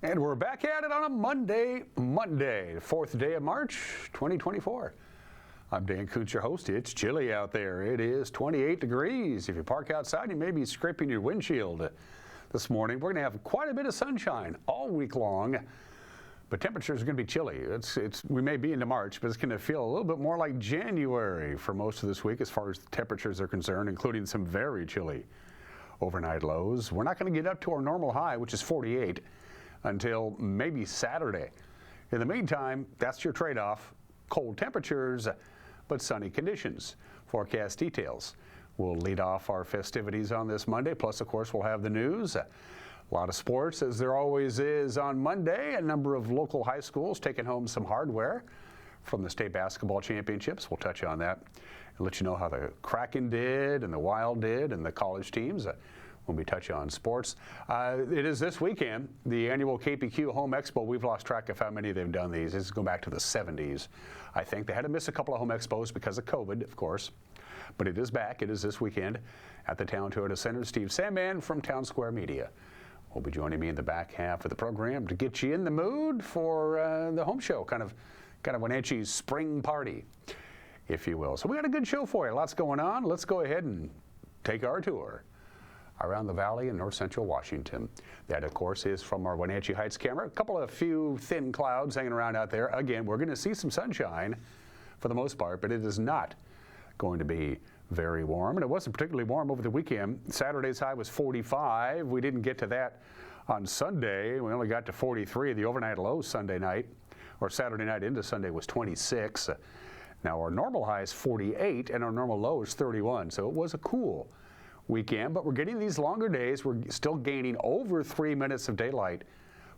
And we're back at it on a Monday, 4th day of March, 2024. I'm Dan Kuntz, your host. It's chilly out there. It is 28 degrees. If you park outside, you may be scraping your windshield. This morning, we're going to have quite a bit of sunshine all week long, but temperatures are going to be chilly. We may be into March, but it's going to feel a little bit more like January for most of this week as far as the temperatures are concerned, including some very chilly overnight lows. We're not going to get up to our normal high, which is 48, until maybe Saturday. In the meantime, that's your trade-off. Cold temperatures, but sunny conditions. Forecast details. We'll lead off our festivities on this Monday. Plus, of course, we'll have the news. A lot of sports, as there always is on Monday. A number of local high schools taking home some hardware from the state basketball championships. We'll touch on that and let you know how the Kraken did and the Wild did and the college teams when we touch on sports. It is this weekend, the annual KPQ Home Expo. We've lost track of how many they've done these. This is going back to the 70s, I think. They had to miss a couple of home expos because of COVID, of course. But it is back. It is this weekend at the Town Toyota Center. Steve Sandman from Town Square Media will be joining me in the back half of the program to get you in the mood for the home show, kind of Wenatchee's spring party, if you will. So we got a good show for you. Lots going on. Let's go ahead and take our tour around the valley in north central Washington. That, of course, is from our Wenatchee Heights camera. A few thin clouds hanging around out there. Again, we're going to see some sunshine for the most part, but it is not going to be very warm. And it wasn't particularly warm over the weekend. Saturday's high was 45. We didn't get to that on Sunday. We only got to 43. The overnight low Sunday night, or Saturday night into Sunday, was 26. Now our normal high is 48 and our normal low is 31. So it was a cool weekend, but we're getting these longer days. We're still gaining over 3 minutes of daylight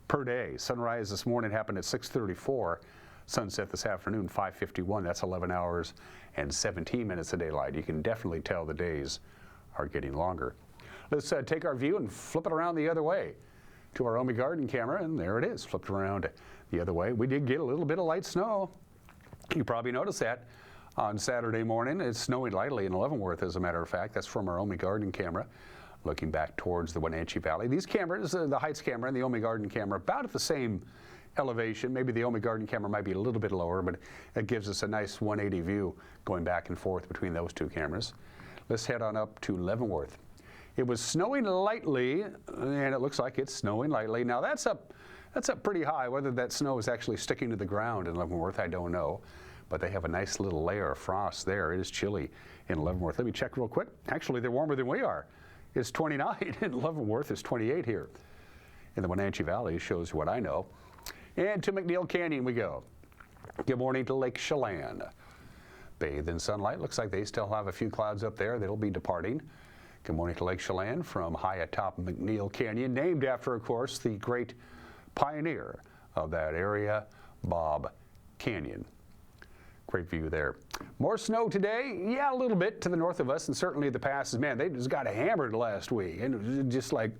per day. Sunrise this morning happened at 6:34. Sunset this afternoon, 5:51. That's 11 hours and 17 minutes of daylight. You can definitely tell the days are getting longer. Let's take our view and flip it around the other way to our Omi Garden camera, and there it is, flipped around the other way. We did get a little bit of light snow. You probably noticed that on Saturday morning. It's snowing lightly in Leavenworth, as a matter of fact. That's from our Omi Garden camera, looking back towards the Wenatchee Valley. These cameras, the Heights camera and the Omi Garden camera, about at the same elevation. Maybe the Omi Garden camera might be a little bit lower, but it gives us a nice 180 view going back and forth between those two cameras. Let's head on up to Leavenworth. It was snowing lightly, and it looks like it's snowing lightly. Now that's up pretty high. Whether that snow is actually sticking to the ground in Leavenworth, I don't know. But they have a nice little layer of frost there. It is chilly in Leavenworth. Let me check real quick. Actually, they're warmer than we are. It's 29 in Leavenworth. It's 28 here in the Wenatchee Valley. Shows what I know. And to McNeil Canyon we go. Good morning to Lake Chelan. Bathed in sunlight. Looks like they still have a few clouds up there. They'll be departing. Good morning to Lake Chelan from high atop McNeil Canyon, named after, of course, the great pioneer of that area, Bob Canyon. Great view there. More snow today. Yeah, a little bit to the north of us, and certainly the passes. Man, they just got hammered last week, and it was just like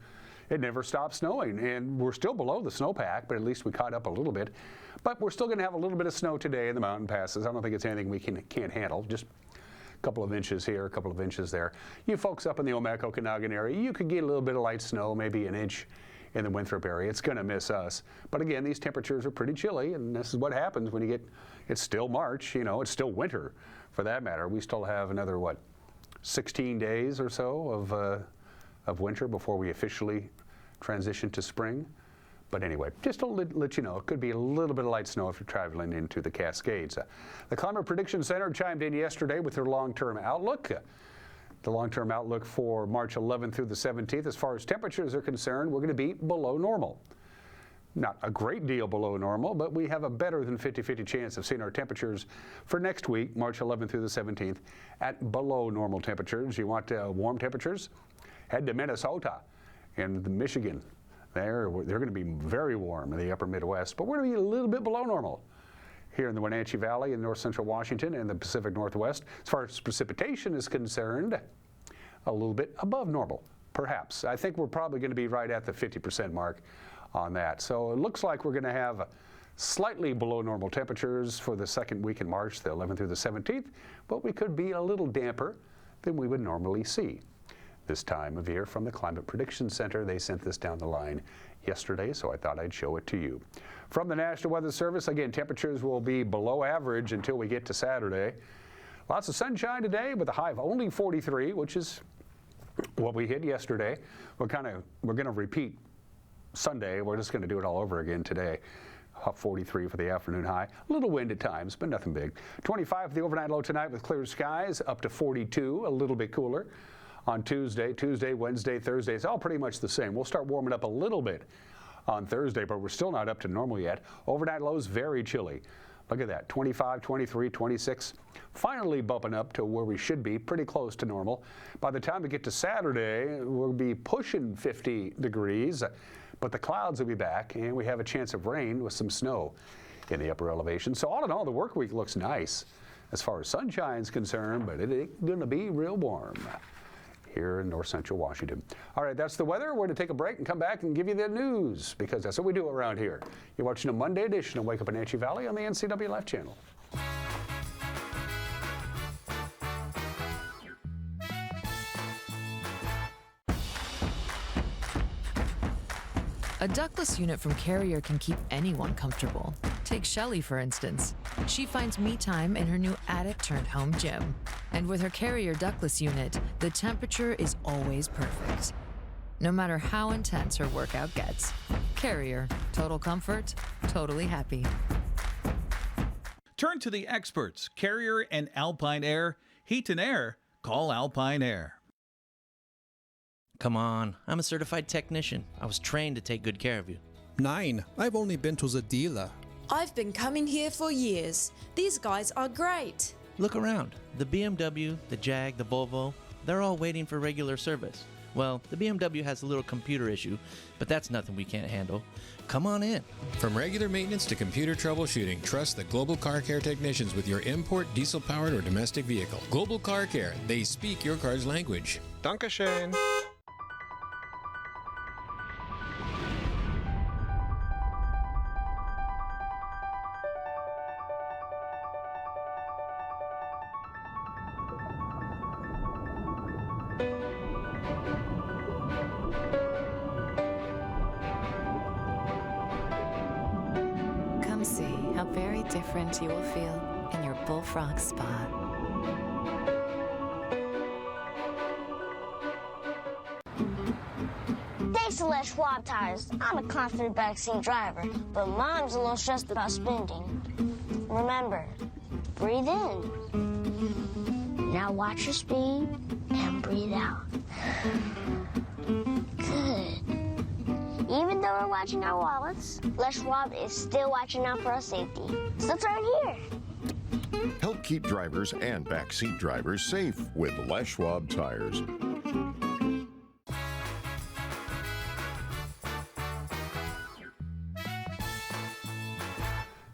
it never stopped snowing. And we're still below the snowpack, but at least we caught up a little bit. But we're still going to have a little bit of snow today in the mountain passes. I don't think it's anything we can't handle. Just a couple of inches here, a couple of inches there. You folks up in the Omak-Okanagan area, you could get a little bit of light snow, maybe an inch in the Winthrop area. It's going to miss us. But again, these temperatures are pretty chilly, and this is what happens when you get, it's still March, you know, it's still winter for that matter. We still have another, 16 days or so of winter before we officially transition to spring. But anyway, just to let you know, it could be a little bit of light snow if you're traveling into the Cascades. The Climate Prediction Center chimed in yesterday with their long-term outlook. The long-term outlook for March 11th through the 17th, as far as temperatures are concerned, we're going to be below normal. Not a great deal below normal, but we have a better than 50-50 chance of seeing our temperatures for next week, March 11th through the 17th, at below normal temperatures. You want warm temperatures? Head to Minnesota and Michigan. They're going to be very warm in the upper Midwest, but we're going to be a little bit below normal here in the Wenatchee Valley in north central Washington and the Pacific Northwest. As far as precipitation is concerned, a little bit above normal, perhaps. I think we're probably going to be right at the 50% mark on that. So it looks like we're going to have slightly below normal temperatures for the second week in March, the 11th through the 17th, but we could be a little damper than we would normally see this time of year from the Climate Prediction Center. They sent this down the line yesterday, so I thought I'd show it to you. From the National Weather Service, again, temperatures will be below average until we get to Saturday. Lots of sunshine today with a high of only 43, which is what we hit yesterday. We're going to repeat Sunday. We're just going to do it all over again today. 43 for the afternoon high. A little wind at times, but nothing big. 25 for the overnight low tonight with clear skies, up to 42, a little bit cooler. On Tuesday, Wednesday, Thursday, it's all pretty much the same. We'll start warming up a little bit on Thursday, but we're still not up to normal yet. Overnight lows very chilly. Look at that, 25, 23, 26, finally bumping up to where we should be, pretty close to normal. By the time we get to Saturday, we'll be pushing 50 degrees, but the clouds will be back, and we have a chance of rain with some snow in the upper elevation. So all in all, the work week looks nice as far as sunshine is concerned, but it ain't going to be real warm here in north central Washington. All right, that's the weather. We're going to take a break and come back and give you the news, because that's what we do around here. You're watching a Monday edition of Wake Up Wenatchee Valley on the NCW Life channel. A ductless unit from Carrier can keep anyone comfortable. Take Shelly, for instance. She finds me time in her new attic-turned-home gym. And with her Carrier ductless unit, the temperature is always perfect. No matter how intense her workout gets. Carrier. Total comfort, totally happy. Turn to the experts, Carrier and Alpine Air. Heat and air, call Alpine Air. Come on, I'm a certified technician. I was trained to take good care of you. 9. I've only been to the dealer. I've been coming here for years. These guys are great. Look around. The BMW, the Jag, the Volvo, they're all waiting for regular service. Well, the BMW has a little computer issue, but that's nothing we can't handle. Come on in. From regular maintenance to computer troubleshooting, trust the Global Car Care technicians with your import, diesel-powered, or domestic vehicle. Global Car Care. They speak your car's language. Dankeschön. Come see how very different you will feel in your Bullfrog Spa. Thanks to Les Schwab Tires, I'm a confident backseat driver, but Mom's a little stressed about spending. Remember, breathe in. Now watch your speed and breathe out. Good. Even though we're watching our wallets, Les Schwab is still watching out for our safety. So let's turn here. Help keep drivers and backseat drivers safe with Les Schwab Tires.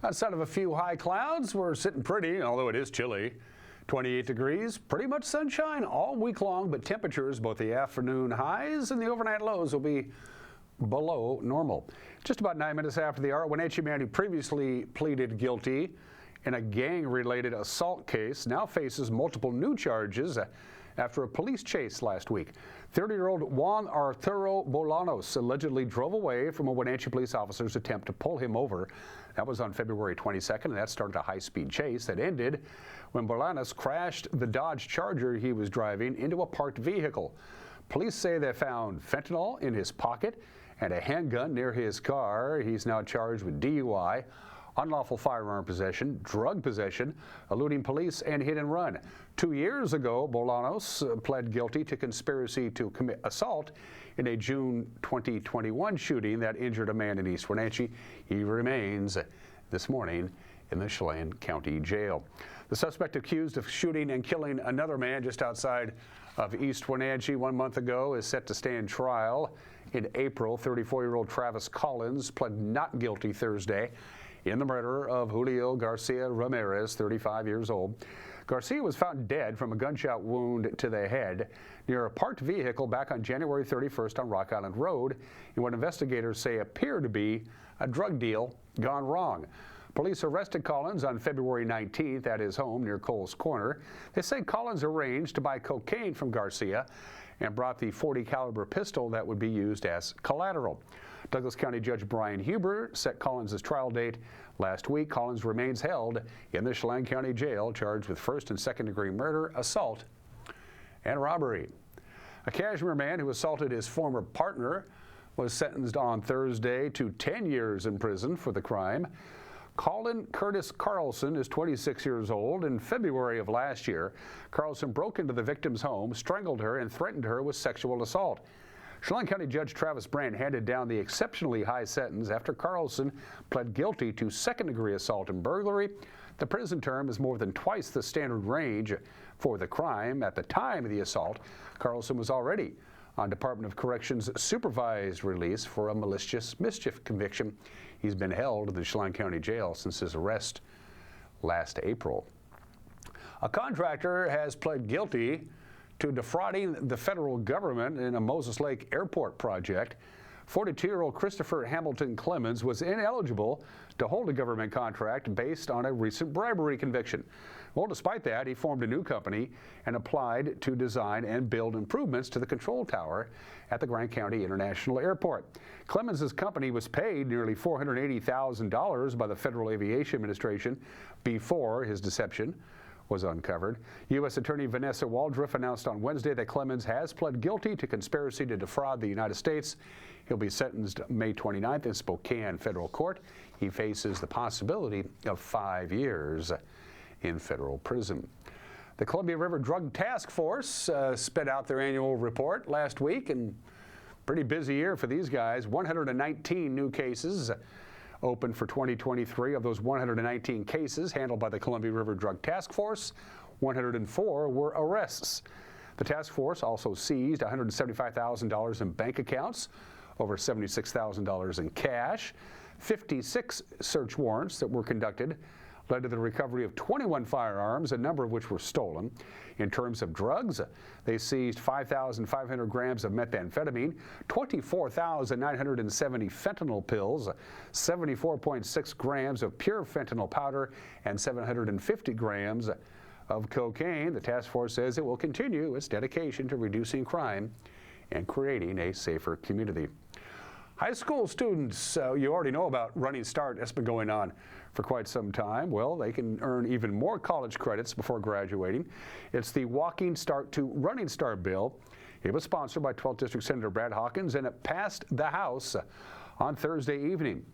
Outside of a few high clouds, we're sitting pretty, although it is chilly. 28 degrees, pretty much sunshine all week long, but temperatures, both the afternoon highs and the overnight lows, will be below normal. Just about 9 minutes after the hour, Wenatchee man who previously pleaded guilty in a gang-related assault case now faces multiple new charges after a police chase last week. 30-year-old Juan Arturo Bolanos allegedly drove away from a Wenatchee police officer's attempt to pull him over. That was on February 22nd, and that started a high-speed chase that ended when Bolanos crashed the Dodge Charger he was driving into a parked vehicle. Police say they found fentanyl in his pocket and a handgun near his car. He's now charged with DUI, unlawful firearm possession, drug possession, eluding police, and hit and run. 2 years ago, Bolanos pled guilty to conspiracy to commit assault in a June 2021 shooting that injured a man in East Wenatchee. He remains this morning in the Chelan County Jail. The suspect accused of shooting and killing another man just outside of East Wenatchee 1 month ago is set to stand trial in April. 34-year-old Travis Collins pled not guilty Thursday in the murder of Julio Garcia Ramirez, 35 years old. Garcia was found dead from a gunshot wound to the head near a parked vehicle back on January 31st on Rock Island Road in what investigators say appeared to be a drug deal gone wrong. Police arrested Collins on February 19th at his home near Coles Corner. They say Collins arranged to buy cocaine from Garcia and brought the .40 caliber pistol that would be used as collateral. Douglas County Judge Brian Huber set Collins' trial date last week. Collins remains held in the Chelan County Jail, charged with first and second degree murder, assault, and robbery. A Kashmir man who assaulted his former partner was sentenced on Thursday to 10 years in prison for the crime. Colin Curtis Carlson is 26 years old. In February of last year, Carlson broke into the victim's home, strangled her, and threatened her with sexual assault. Chelan County Judge Travis Brand handed down the exceptionally high sentence after Carlson pled guilty to second-degree assault and burglary. The prison term is more than twice the standard range for the crime. At the time of the assault, Carlson was already on Department of Corrections supervised release for a malicious mischief conviction. He's been held in the Chelan County Jail since his arrest last April. A contractor has pled guilty to defrauding the federal government in a Moses Lake Airport project. 42-year-old Christopher Hamilton Clemens was ineligible to hold a government contract based on a recent bribery conviction. Well, despite that, he formed a new company and applied to design and build improvements to the control tower at the Grant County International Airport. Clemens' company was paid nearly $480,000 by the Federal Aviation Administration before his deception was uncovered. U.S. Attorney Vanessa Waldriff announced on Wednesday that Clemens has pled guilty to conspiracy to defraud the United States. He'll be sentenced May 29th in Spokane federal court. He faces the possibility of 5 years in federal prison. The Columbia River Drug Task Force spit out their annual report last week, and pretty busy year for these guys. 119 new cases opened for 2023. Of those 119 cases handled by the Columbia River Drug Task Force, 104 were arrests. The task force also seized $175,000 in bank accounts, over $76,000 in cash. 56 search warrants that were conducted led to the recovery of 21 firearms, a number of which were stolen. In terms of drugs, they seized 5,500 grams of methamphetamine, 24,970 fentanyl pills, 74.6 grams of pure fentanyl powder, and 750 grams of cocaine. The task force says it will continue its dedication to reducing crime and creating a safer community. High school students, you already know about Running Start. That's been going on for quite some time. Well, they can earn even more college credits before graduating. It's the Walking Start to Running Start bill. It was sponsored by 12th District Senator Brad Hawkins, and it passed the House on Thursday evening.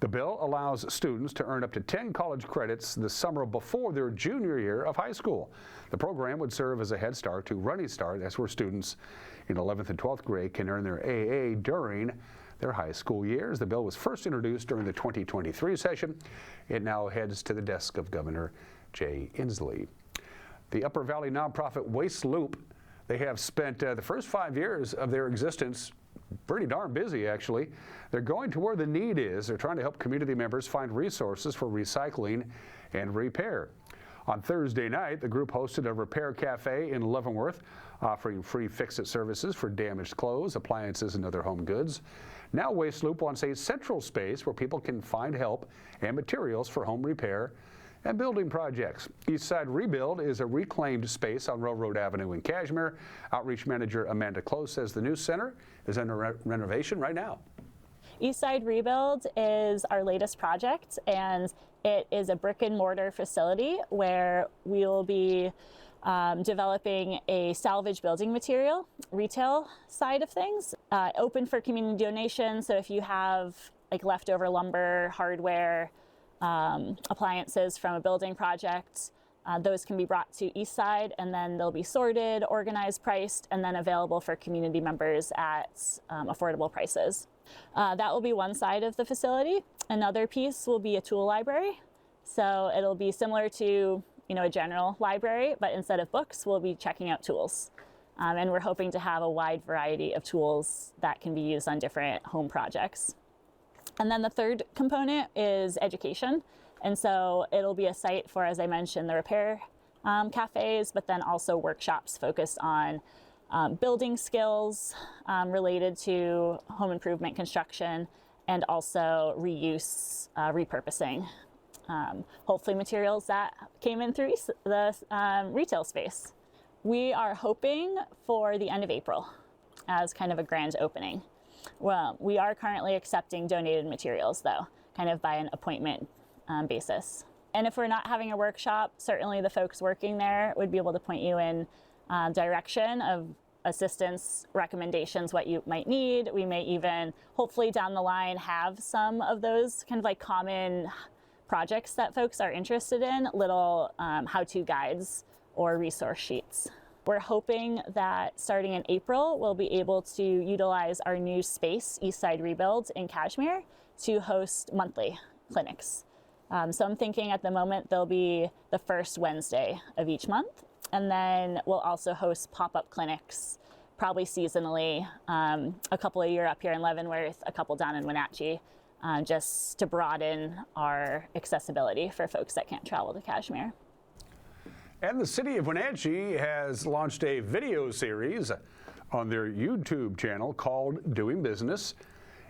The bill allows students to earn up to 10 college credits the summer before their junior year of high school. The program would serve as a head start to Running Start. That's where students in 11th and 12th grade can earn their AA during their high school years. The bill was first introduced during the 2023 session. It now heads to the desk of Governor Jay Inslee. The Upper Valley nonprofit Waste Loop, they have spent the first 5 years of their existence pretty darn busy, actually. They're going to where the need is. They're trying to help community members find resources for recycling and repair. On Thursday night, the group hosted a repair cafe in Leavenworth, offering free fix-it services for damaged clothes, appliances, and other home goods. Now Waste Loop wants a central space where people can find help and materials for home repair and building projects. Eastside Rebuild is a reclaimed space on Railroad Avenue in Kashmir. Outreach manager Amanda Close says the new center is under renovation right now. Eastside Rebuild is our latest project, and it is a brick and mortar facility where we will be developing a salvage building material retail side of things, open for community donations. So if you have like leftover lumber, hardware, appliances from a building project, those can be brought to Eastside, and then they'll be sorted, organized, priced, and then available for community members at affordable prices. That will be one side of the facility. Another piece will be a tool library. So it'll be similar to a general library, but instead of books, we'll be checking out tools. And we're hoping to have a wide variety of tools that can be used on different home projects. And then the third component is education. And so it'll be a site for, as I mentioned, the repair cafes, but then also workshops focused on building skills related to home improvement construction, and also reuse, repurposing. Hopefully materials that came in through the retail space. We are hoping for the end of April as kind of a grand opening. Well, we are currently accepting donated materials, though, kind of by an appointment basis. And if we're not having a workshop, certainly the folks working there would be able to point you in direction of assistance, recommendations, what you might need. We may even, hopefully down the line, have some of those kind of like common projects that folks are interested in, little how-to guides or resource sheets. We're hoping that starting in April, we'll be able to utilize our new space, Eastside Rebuild in Kashmir, to host monthly clinics. So I'm thinking at the moment they'll be the first Wednesday of each month. And then we'll also host pop-up clinics, probably seasonally, a couple a year up here in Leavenworth, a couple down in Wenatchee, just to broaden our accessibility for folks that can't travel to Kashmir. And the city of Wenatchee has launched a video series on their YouTube channel called Doing Business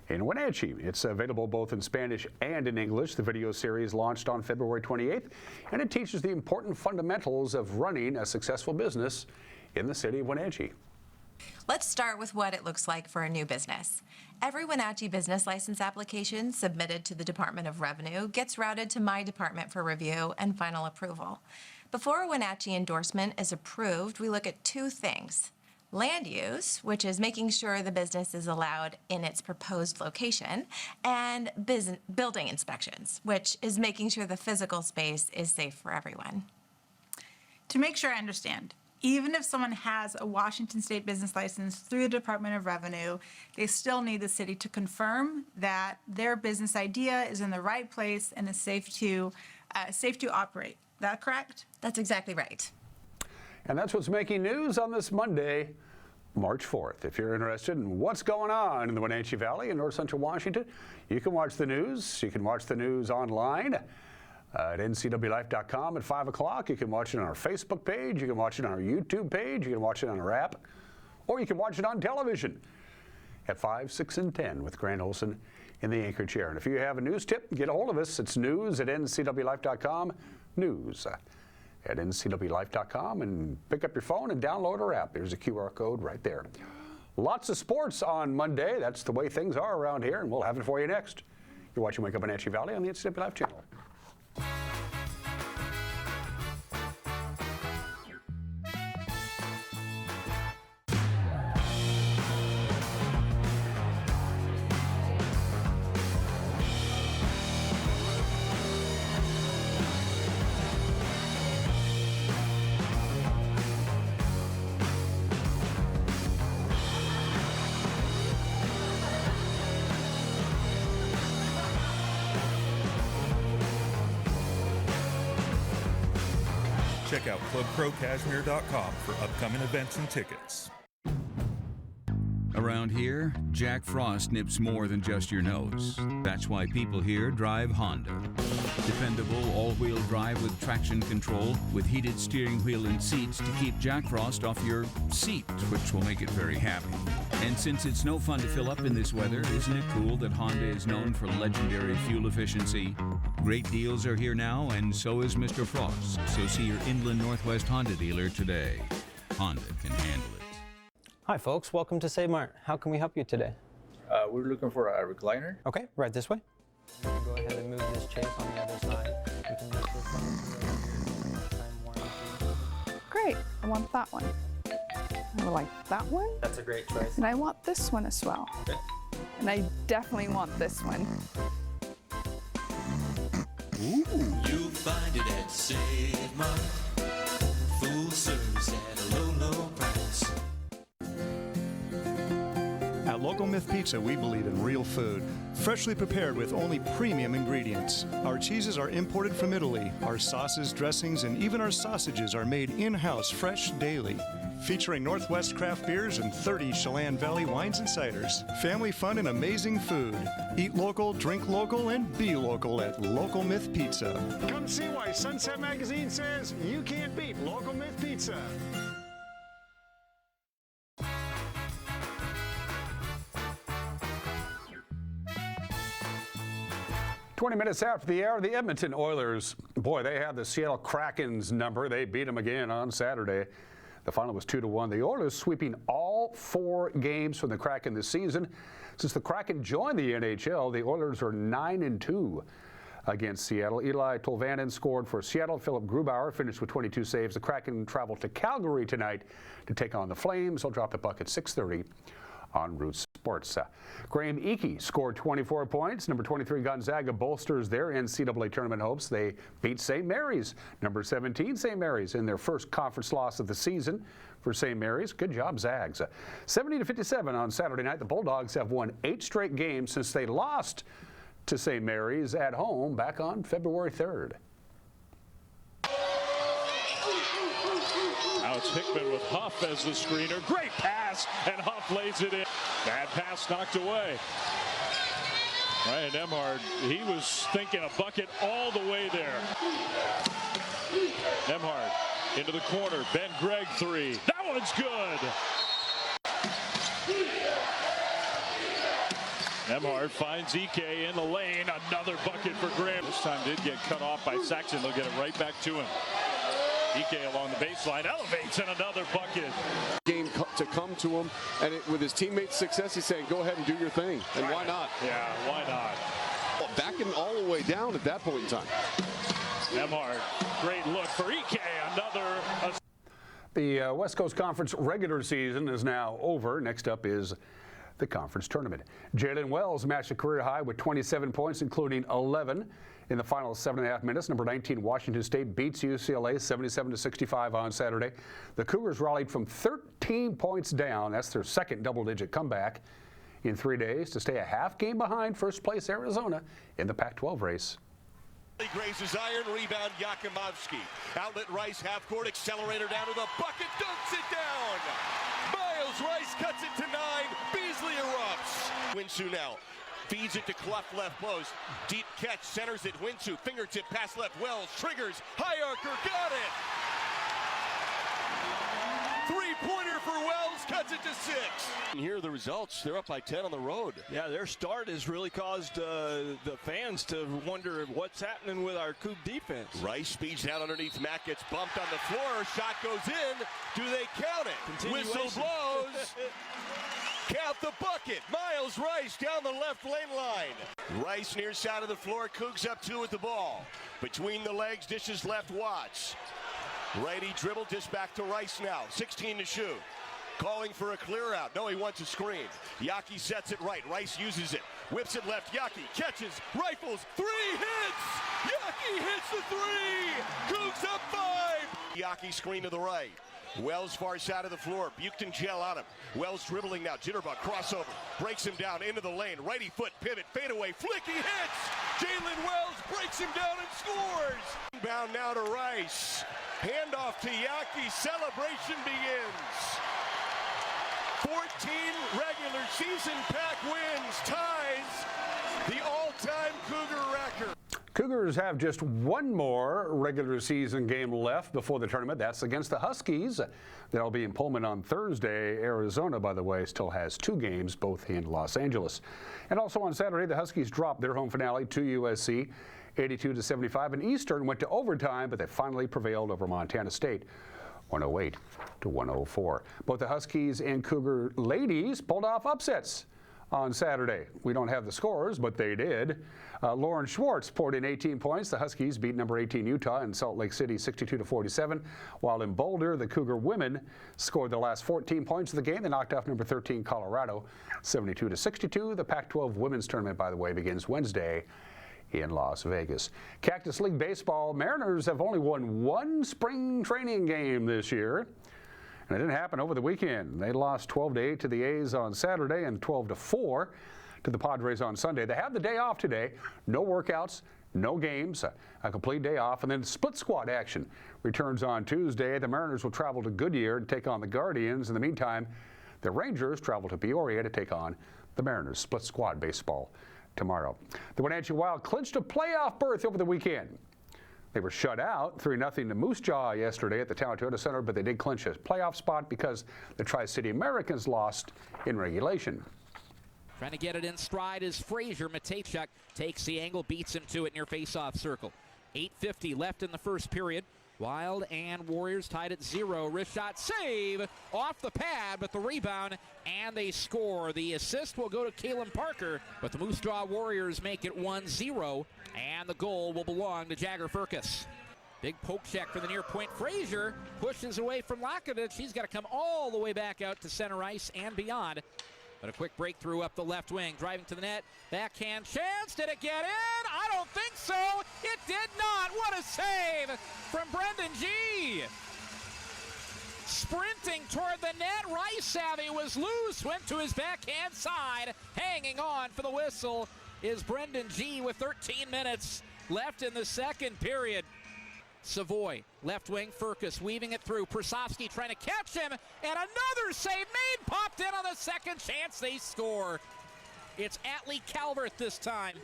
in Wenatchee. It's available both in Spanish and in English. The video series launched on February 28th, and it teaches the important fundamentals of running a successful business in the city of Wenatchee. Let's start with what it looks like for a new business. Every Wenatchee business license application submitted to the Department of Revenue gets routed to my department for review and final approval. Before a Wenatchee endorsement is approved, we look at two things. Land use, which is making sure the business is allowed in its proposed location, and building inspections, which is making sure the physical space is safe for everyone. To make sure I understand, even if someone has a Washington State business license through the Department of Revenue, they still need the city to confirm that their business idea is in the right place and is safe to operate. Is that correct? That's exactly right. And that's what's making news on this Monday, March 4th. If you're interested in what's going on in the Wenatchee Valley in north central Washington, you can watch the news. You can watch the news online at ncwlife.com at 5 o'clock. You can watch it on our Facebook page. You can watch it on our YouTube page. You can watch it on our app. Or you can watch it on television at 5, 6, and 10 with Grant Olson in the anchor chair. And if you have a news tip, get a hold of us. It's news at ncwlife.com. News at ncwlife.com, and pick up your phone and download our app. There's a QR code right there. Lots of sports on Monday. That's the way things are around here, and we'll have it for you next. You're watching Wake Up Wenatchee Valley on the NCW Life channel. Check out ClubProCashmere.com for upcoming events and tickets. Around here, Jack Frost nips more than just your nose. That's why people here drive Honda. Dependable all-wheel drive with traction control, with heated steering wheel and seats to keep Jack Frost off your seat, which will make it very happy. And since it's no fun to fill up in this weather, isn't it cool that Honda is known for legendary fuel efficiency? Great deals are here now, and so is Mr. Frost. So see your Inland Northwest Honda dealer today. Honda can handle it. Hi folks, welcome to Save Mart. How can we help you today? We're looking for a recliner. Okay, right this way. Go ahead and move this chair on the other side. You can lift this up. Great, I want that one. I would like that one. That's a great choice. And I want this one as well. Okay. And I definitely want this one. Ooh. You'll find it at Save Mart. Full service at a low, low price. At Local Myth Pizza, we believe in real food, freshly prepared with only premium ingredients. Our cheeses are imported from Italy. Our sauces, dressings, and even our sausages are made in-house fresh daily. Featuring Northwest craft beers and 30 Chelan Valley wines and ciders. Family fun and amazing food. Eat local, drink local, and be local at Local Myth Pizza. Come see why Sunset Magazine says you can't beat Local Myth Pizza. 20 minutes after the hour, the Edmonton Oilers, boy, they have the Seattle Kraken's number. They beat them again on Saturday. The final was 2-1. The Oilers sweeping all 4 games from the Kraken this season. Since the Kraken joined the NHL, the Oilers are 9-2 against Seattle. Eli Tolvanen scored for Seattle. Philip Grubauer finished with 22 saves. The Kraken travel to Calgary tonight to take on the Flames. They'll drop the puck at 6:30 on Root Sports. Graham Eakey scored 24 points. Number 23 Gonzaga bolsters their NCAA tournament hopes. They beat St. Mary's. Number 17 St. Mary's in their first conference loss of the season for St. Mary's. Good job, Zags. 70-57 on Saturday night. The Bulldogs have won 8 straight games since they lost to St. Mary's at home back on February 3rd. Now it's Hickman with Huff as the screener. Great pass, and Huff lays it in. Bad pass knocked away. Ryan Emhart, he was thinking a bucket all the way there. Emhart into the corner. Ben Gregg 3. That one's good. Emhart finds Ike in the lane. Another bucket for Graham. This time did get cut off by Saxon. They'll get it right back to him. Ike along the baseline elevates and another bucket. Game to come to him, and with his teammates' success, he's saying, go ahead and do your thing. And why not? Yeah, why not? Backing all the way down at that point in time. Emhart, great look for Ike. Another. The West Coast Conference regular season is now over. Next up is the conference tournament. Jalen Wells matched a career high with 27 points, including 11 in the final 7.5 minutes. Number 19 Washington State beats UCLA 77-65 on Saturday. The Cougars rallied from 13 points down. That's their second double-digit comeback in 3 days to stay a half game behind first place Arizona in the Pac-12 race. He grazes iron, rebound Yakimovsky. Outlet Rice, half court, accelerator down to the bucket, dunks it down. Miles Rice cuts it to 9. Beasley erupts. Winsu now feeds it to Clough left post. Deep catch, centers it. Winsu, fingertip pass left. Wells triggers. Hierarcher got it. 3-pointer for Wells, cuts it to 6. And here are the results. They're up by 10 on the road. Yeah, their start has really caused the fans to wonder what's happening with our Coug defense. Rice speeds down underneath. Matt gets bumped on the floor. Shot goes in. Do they count it? Whistle blows. Count the bucket. Miles Rice down the left lane line. Rice near side of the floor. Cougs up 2 with the ball. Between the legs, dishes left Watts. Righty dribble, dish back to Rice now. 16 to shoot. Calling for a clear out. No, he wants a screen. Yaki sets it right. Rice uses it. Whips it left. Yaki catches. Rifles. 3 hits. Yaki hits the 3. Cougs up 5. Yaki screen to the right. Wells far side of the floor. Buchton gel on him. Wells dribbling now. Jitterbug crossover. Breaks him down into the lane. Righty foot pivot. Fadeaway. Flick. He hits. Jalen Wells breaks him down and scores. Inbound now to Rice. Handoff to Yaki. Celebration begins. 14 regular season Pac wins. Ties the all-time Cougar record. Cougars have just one more regular season game left before the tournament. That's against the Huskies. They'll be in Pullman on Thursday. Arizona, by the way, still has 2 games, both in Los Angeles. And also on Saturday, the Huskies dropped their home finale to USC, 82-75. And Eastern went to overtime, but they finally prevailed over Montana State, 108-104. Both the Huskies and Cougar ladies pulled off upsets on Saturday. We don't have the scores, but they did. Lauren Schwartz poured in 18 points. The Huskies beat number 18 Utah in Salt Lake City 62-47. While in Boulder, the Cougar women scored the last 14 points of the game. They knocked off number 13 Colorado 72-62. The Pac-12 women's tournament, by the way, begins Wednesday in Las Vegas. Cactus League Baseball, Mariners have only won 1 spring training game this year. And it didn't happen over the weekend. They lost 12-8 to the A's on Saturday and 12-4 to the Padres on Sunday. They have the day off today. No workouts, no games, a complete day off. And then split squad action returns on Tuesday. The Mariners will travel to Goodyear to take on the Guardians. In the meantime, the Rangers travel to Peoria to take on the Mariners. Split squad baseball tomorrow. The Wenatchee Wild clinched a playoff berth over the weekend. They were shut out 3-0 to Moose Jaw yesterday at the Town Toyota Center, but they did clinch a playoff spot because the Tri-City Americans lost in regulation. Trying to get it in stride is Frazier. Matejchuk takes the angle, beats him to it near face-off circle. 8:50 left in the first period. Wild and Warriors tied at 0. Wrist shot save off the pad, but the rebound, and they score. The assist will go to Kalen Parker, but the Moose Jaw Warriors make it 1-0, and the goal will belong to Jagger Furcus. Big poke check for the near point. Frazier pushes away from Lakovich. He's got to come all the way back out to center ice and beyond. But a quick breakthrough up the left wing, driving to the net. Backhand chance. Did it get in? I don't think so. It did not. What a save from Brendan G. Sprinting toward the net. Rice-Savvy was loose. Went to his backhand side. Hanging on for the whistle is Brendan G with 13 minutes left in the second period. Savoy, left wing, Furcus weaving it through. Prasovsky trying to catch him, and another save made. Popped in on the second chance. They score. It's Atlee Calvert this time.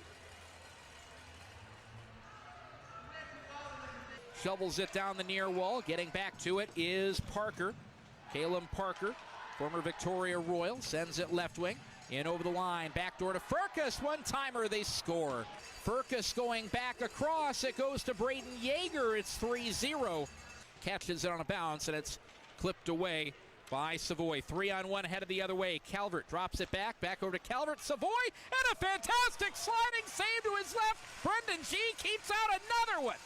Shovels it down the near wall. Getting back to it is Parker. Kalen Parker, former Victoria Royal, sends it left wing. In over the line, backdoor to Furcus. One-timer, they score. Furcus going back across. It goes to Braden Yeager. It's 3-0. Catches it on a bounce, and it's clipped away by Savoy. 3-on-1 headed the other way. Calvert drops it back over to Calvert. Savoy, and a fantastic sliding save to his left. Brendan G keeps out another one.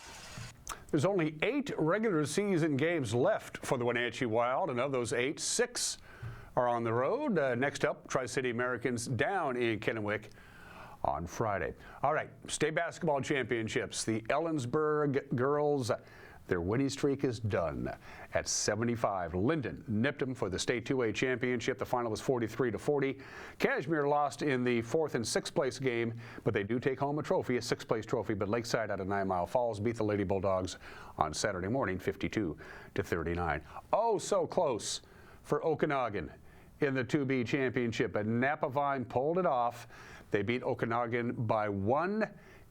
There's only 8 regular season games left for the Wenatchee Wild, and of those 8, 6 are on the road. Next up, Tri-City Americans down in Kennewick on Friday. All right, state basketball championships. The Ellensburg girls, their winning streak is done at 75. Linden nipped them for the state 2A championship. The final was 43-40. Cashmere lost in the 4th and 6th place game, but they do take home a trophy, a 6th place trophy. But Lakeside out of 9 Mile Falls beat the Lady Bulldogs on Saturday morning, 52-39. Oh, so close for Okanagan in the 2B championship, but Napavine pulled it off. They beat Okanagan by 1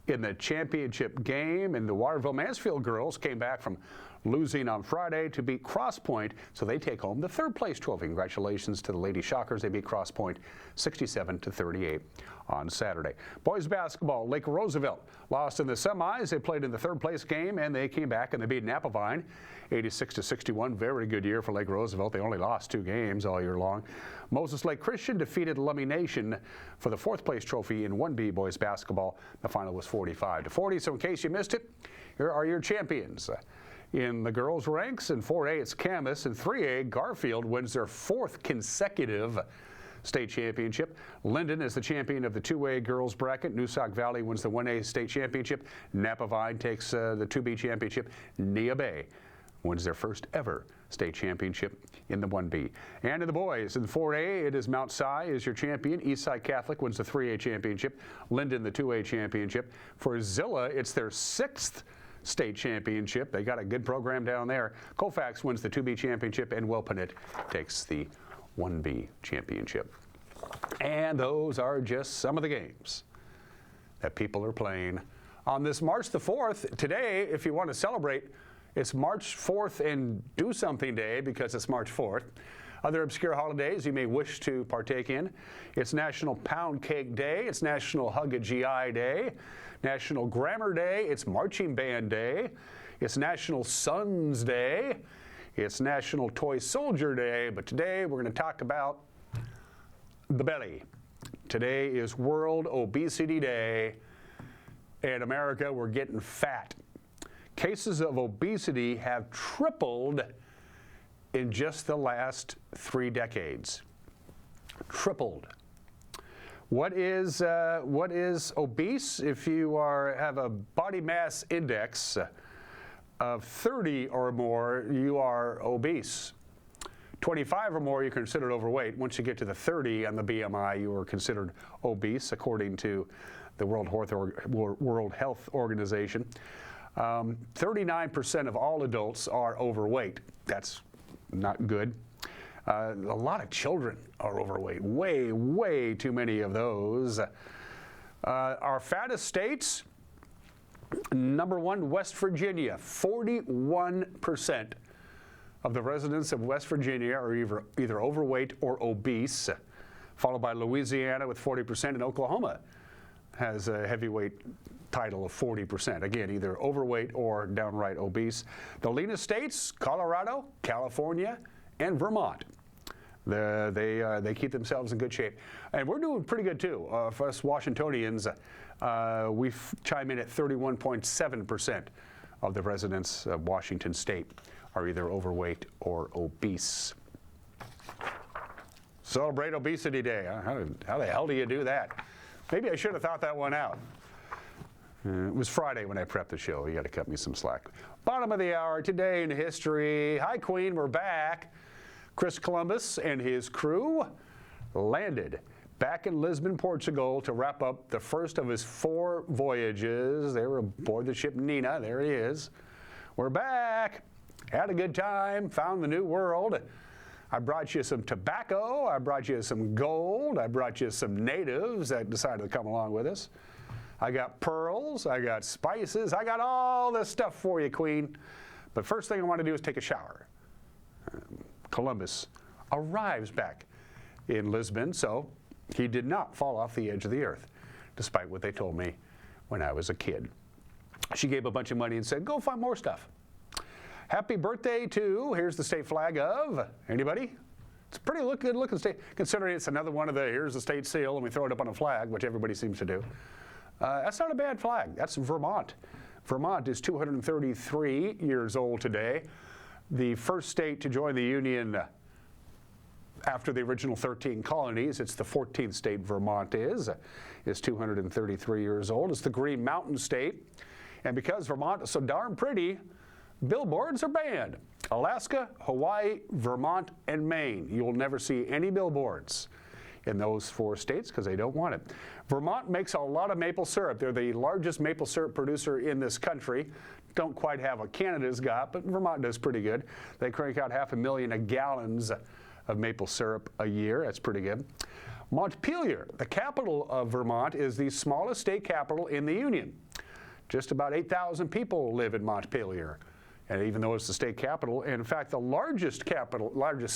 in the championship game, and the Waterville-Mansfield girls came back from losing on Friday to beat Cross Point, so they take home the 3rd place trophy. Congratulations to the Lady Shockers. They beat Cross Point 67-38 on Saturday. Boys basketball, Lake Roosevelt lost in the semis. They played in the 3rd place game, and they came back and they beat Napavine 86-61. Very good year for Lake Roosevelt. They only lost 2 games all year long. Moses Lake Christian defeated Lummi Nation for the 4th place trophy in 1B boys basketball. The final was 45-40. So in case you missed it, here are your champions. In the girls' ranks, in 4A, it's Camas. In 3A, Garfield wins their 4th consecutive state championship. Linden is the champion of the 2A girls bracket. New Sauk Valley wins the 1A state championship. Napavine takes the 2B championship. Nia Bay wins their first ever state championship in the 1B. And in the boys, in 4A, it is Mount Si is your champion. Eastside Catholic wins the 3A championship. Linden the 2A championship. For Zilla, it's their 6th state championship. They got a good program down there. Colfax wins the 2B championship, and Wilpinit takes the 1B championship. And those are just some of the games that people are playing on this March the 4th. Today, if you want to celebrate, it's March 4th and do something day because it's March 4th. Other obscure holidays you may wish to partake in. It's National Pound Cake Day. It's National Hug a GI Day. National Grammar Day. It's Marching Band Day. It's National Sons Day. It's National Toy Soldier Day. But today we're going to talk about the belly. Today is World Obesity Day. In America, we're getting fat. Cases of obesity have tripled in just the last 3 decades. Tripled. What is obese? If you have a body mass index of 30 or more, you are obese. 25 or more, you're considered overweight. Once you get to the 30 on the BMI, you are considered obese, according to the World Health Organization. 39% of all adults are overweight. That's not good. A lot of children are overweight. Way, way too many of those. Our fattest states, number 1, West Virginia. 41% of the residents of West Virginia are either overweight or obese, followed by Louisiana with 40%, and Oklahoma has a heavyweight title of 40%. Again, either overweight or downright obese. The leanest states, Colorado, California, and Vermont. They keep themselves in good shape. And we're doing pretty good too. For us Washingtonians, we chime in at 31.7% of the residents of Washington state are either overweight or obese. Celebrate Obesity Day. How the hell do you do that? Maybe I should have thought that one out. It was Friday when I prepped the show. You got to cut me some slack. Bottom of the hour, today in history. Hi, Queen, we're back. Chris Columbus and his crew landed back in Lisbon, Portugal to wrap up the first of his 4 voyages. They were aboard the ship Nina. There he is. We're back. Had a good time. Found the new world. I brought you some tobacco. I brought you some gold. I brought you some natives that decided to come along with us. I got pearls. I got spices. I got all this stuff for you, Queen. But first thing I want to do is take a shower. Columbus arrives back in Lisbon, so he did not fall off the edge of the earth, despite what they told me when I was a kid. She gave a bunch of money and said, go find more stuff. Happy birthday to, here's the state flag of, anybody? It's a pretty good looking state, considering it's another one of the, here's the state seal, and we throw it up on a flag, which everybody seems to do. That's not a bad flag. That's Vermont. Vermont is 233 years old today. The first state to join the Union after the original 13 colonies. It's the 14th state Vermont is 233 years old. It's the Green Mountain State. And because Vermont is so darn pretty, billboards are banned. Alaska, Hawaii, Vermont, and Maine. You will never see any billboards in those 4 states because they don't want it. Vermont makes a lot of maple syrup. They're the largest maple syrup producer in this country. Don't quite have what Canada's got, but Vermont does pretty good. They crank out 500,000 gallons of maple syrup a year. That's pretty good. Montpelier, the capital of Vermont, is the smallest state capital in the Union. Just about 8,000 people live in Montpelier. And even though it's the state capital, and in fact, the largest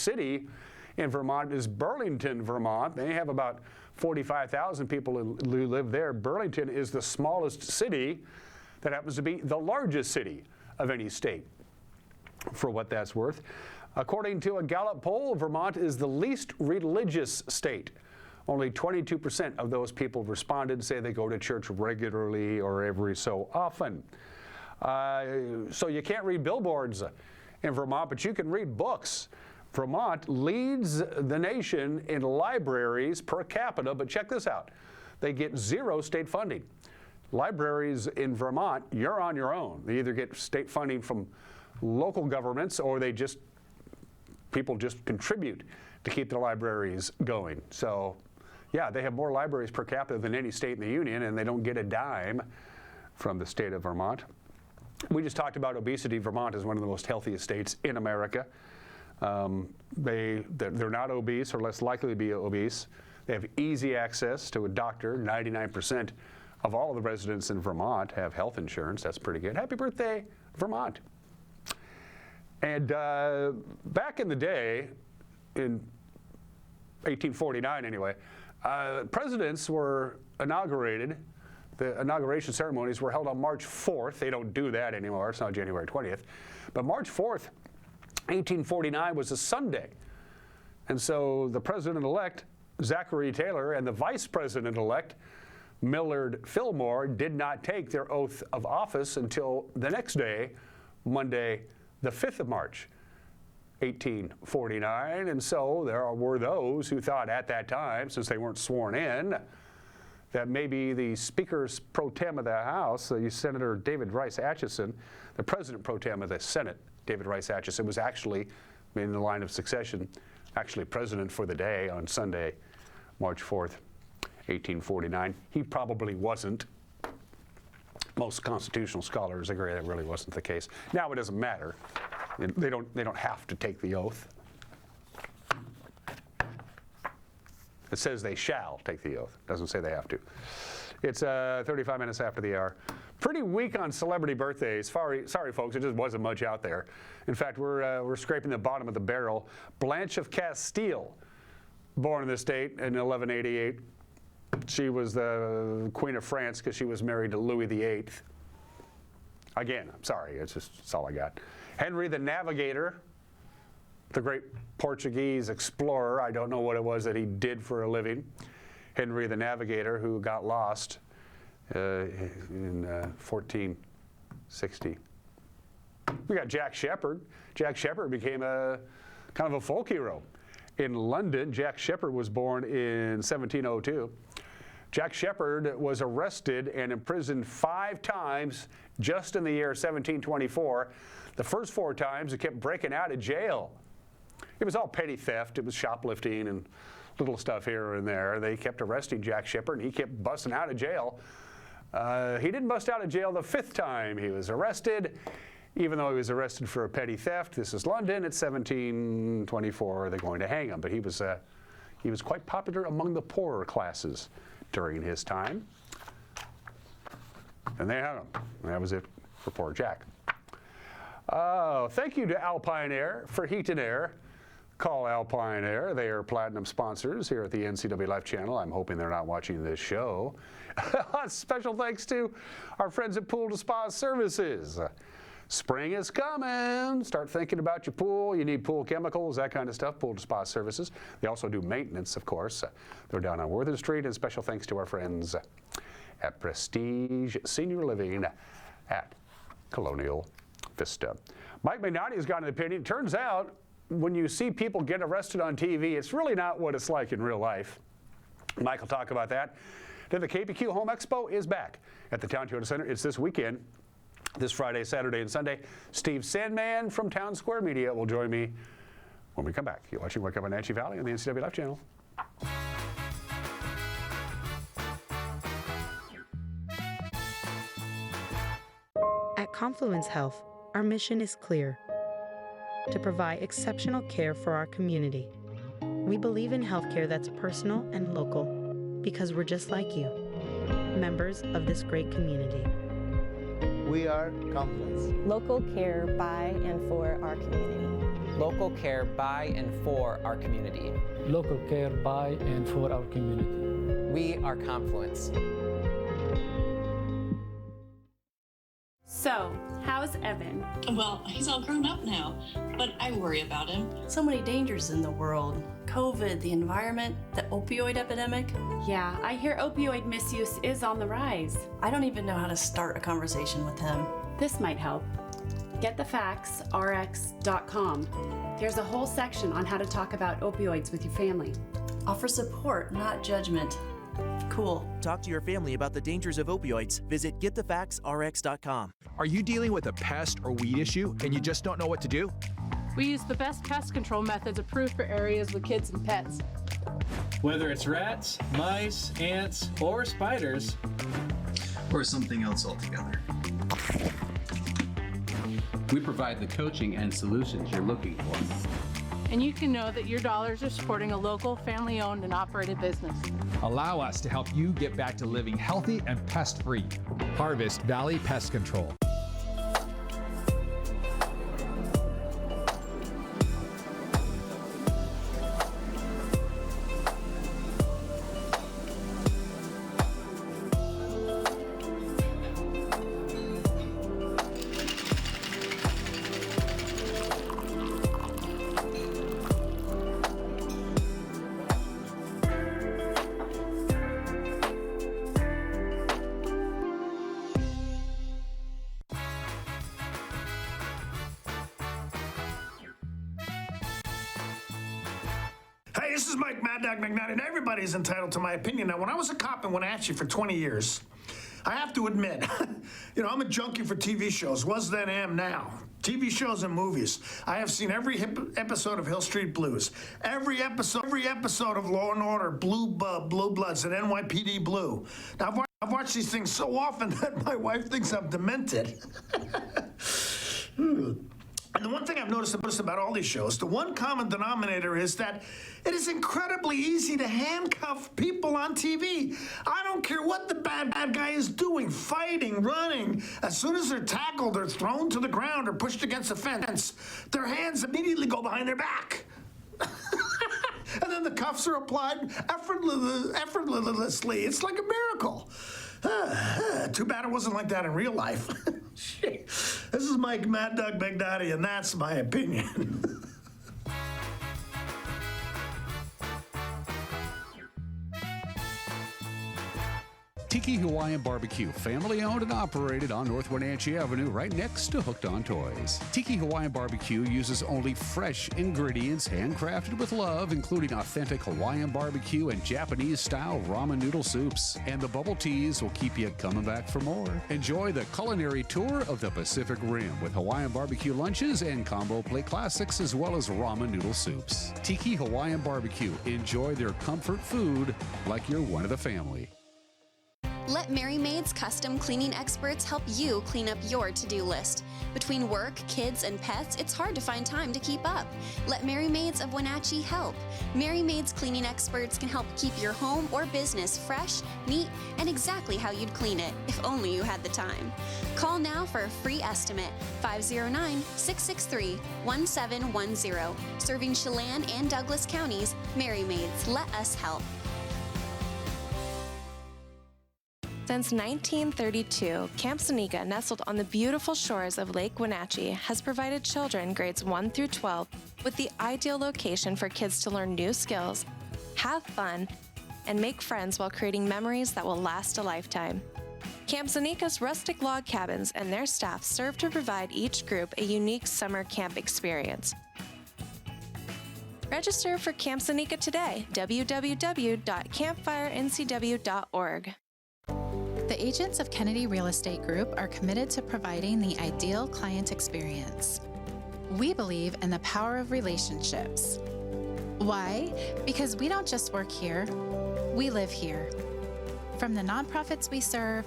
city in Vermont is Burlington, Vermont. They have about 45,000 people who live there. Burlington is the smallest city that happens to be the largest city of any state, for what that's worth. According to a Gallup poll, Vermont is the least religious state. Only 22% of those people responded say they go to church regularly or every so often. So you can't read billboards in Vermont, but you can read books. Vermont leads the nation in libraries per capita, but check this out. They get 0 state funding. Libraries in Vermont, you're on your own. They either get state funding from local governments or people just contribute to keep the libraries going. So, yeah, they have more libraries per capita than any state in the Union, and they don't get a dime from the state of Vermont. We just talked about obesity. Vermont is one of the most healthiest states in America. They're not obese or less likely to be obese. They have easy access to a doctor. 99% of all the residents in Vermont have health insurance. That's pretty good. Happy birthday, Vermont. And back in the day, in 1849 anyway, presidents were inaugurated. The inauguration ceremonies were held on March 4th. They don't do that anymore. It's not January 20th. But March 4th, 1849 was a Sunday. And so the president-elect, Zachary Taylor, and the vice president-elect, Millard Fillmore, did not take their oath of office until the next day, Monday, the 5th of March, 1849. And so there were those who thought at that time, since they weren't sworn in, that maybe the Speaker pro tem of the House, Senator David Rice Atchison, the President pro tem of the Senate, David Rice Atchison, was actually in the line of succession, actually president for the day on Sunday, March 4th, 1849. He probably wasn't. Most constitutional scholars agree that really wasn't the case. Now it doesn't matter. They don't have to take the oath. It says they shall take the oath. It doesn't say they have to. It's 35 minutes after the hour. Pretty weak on celebrity birthdays. Sorry, folks, it just wasn't much out there. In fact, we're scraping the bottom of the barrel. Blanche of Castile, born in this state in 1188. She was the Queen of France because she was married to Louis VIII. Again, I'm sorry, that's all I got. Henry the Navigator, the great Portuguese explorer. I don't know what it was that he did for a living. Henry the Navigator, who got lost in 1460. We got Jack Sheppard. Jack Sheppard became a kind of a folk hero. In London, Jack Sheppard was born in 1702. Jack Sheppard was arrested and imprisoned 5 times just in the year 1724. The first 4 times he kept breaking out of jail. It was all petty theft. It was shoplifting and little stuff here and there. They kept arresting Jack Sheppard, and he kept busting out of jail. He didn't bust out of jail the 5th time he was arrested, even though he was arrested for a petty theft. This is London. It's 1724. They're going to hang him. But he was quite popular among the poorer classes during his time. And they hung him. And that was it for poor Jack. Thank you to Alpine Air for heat and air. Call Alpine Air. They are platinum sponsors here at the NCW Life Channel. I'm hoping they're not watching this show. Special thanks to our friends at Pool to Spa Services. Spring is coming. Start thinking about your pool. You need pool chemicals, that kind of stuff. Pool to Spa Services. They also do maintenance, of course. They're down on Worthing Street. And special thanks to our friends at Prestige Senior Living at Colonial Vista. Mike Mignotti has got an opinion. Turns out, when you see people get arrested on TV, it's really not what it's like in real life. Mike will talk about that. Then the KPQ Home Expo is back at the Town Toyota Center. It's this weekend, this Friday, Saturday, and Sunday. Steve Sandman from Town Square Media will join me when we come back. You're watching Wake Up Wenatchee Valley on the NCW Life Channel. At Confluence Health, our mission is clear: to provide exceptional care for our community. We believe in healthcare that's personal and local because we're just like you, members of this great community. We are Confluence. Local care by and for our community. Local care by and for our community. Local care by and for our community. We are Confluence. So, how's Evan? Well, he's all grown up now, but I worry about him. So many dangers in the world. COVID, the environment, the opioid epidemic. Yeah, I hear opioid misuse is on the rise. I don't even know how to start a conversation with him. This might help. GetTheFactsRx.com. There's a whole section on how to talk about opioids with your family. Offer support, not judgment. Cool. Talk to your family about the dangers of opioids. Visit GetTheFactsRx.com. Are you dealing with a pest or weed issue and you just don't know what to do? We use the best pest control methods approved for areas with kids and pets. Whether it's rats, mice, ants, or spiders, or something else altogether. We provide the coaching and solutions you're looking for. And you can know that your dollars are supporting a local, family-owned and operated business. Allow us to help you get back to living healthy and pest-free. Harvest Valley Pest Control. Hey, this is Mike Mad Dog McNutt, and everybody's entitled to my opinion. Now, when I was a cop in Wenatchee for 20 years, I have to admit, I'm a junkie for TV shows, was then, am now. TV shows and movies. I have seen every episode of Hill Street Blues, every episode of Law and Order, Blue Bloods, and NYPD Blue. Now, I've watched these things so often that my wife thinks I'm demented. And the one thing I've noticed about all these shows, the one common denominator is that it is incredibly easy to handcuff people on TV. I don't care what the bad guy is doing, fighting, running. As soon as they're tackled or thrown to the ground or pushed against a fence, their hands immediately go behind their back. And then the cuffs are applied effortlessly. It's like a miracle. Too bad it wasn't like that in real life. Shit. This is Mike Mad Dog McNally, and that's my opinion. Tiki Hawaiian Barbecue, family owned and operated on North Wenatchee Avenue, right next to Hooked on Toys. Tiki Hawaiian Barbecue uses only fresh ingredients, handcrafted with love, including authentic Hawaiian barbecue and Japanese-style ramen noodle soups. And the bubble teas will keep you coming back for more. Enjoy the culinary tour of the Pacific Rim with Hawaiian barbecue lunches and combo plate classics, as well as ramen noodle soups. Tiki Hawaiian Barbecue. Enjoy their comfort food like you're one of the family. Let Mary Maid's custom cleaning experts help you clean up your to-do list. Between work, kids, and pets, it's hard to find time to keep up. Let Mary Maids of Wenatchee help. Mary Maid's cleaning experts can help keep your home or business fresh, neat, and exactly how you'd clean it, if only you had the time. Call now for a free estimate, 509-663-1710. Serving Chelan and Douglas counties, Mary Maids, let us help. Since 1932, Camp Seneca, nestled on the beautiful shores of Lake Wenatchee, has provided children grades 1 through 12 with the ideal location for kids to learn new skills, have fun, and make friends while creating memories that will last a lifetime. Camp Seneca's rustic log cabins and their staff serve to provide each group a unique summer camp experience. Register for Camp Seneca today, www.campfirencw.org. The agents of Kennedy Real Estate Group are committed to providing the ideal client experience. We believe in the power of relationships. Why? Because we don't just work here, we live here. From the nonprofits we serve,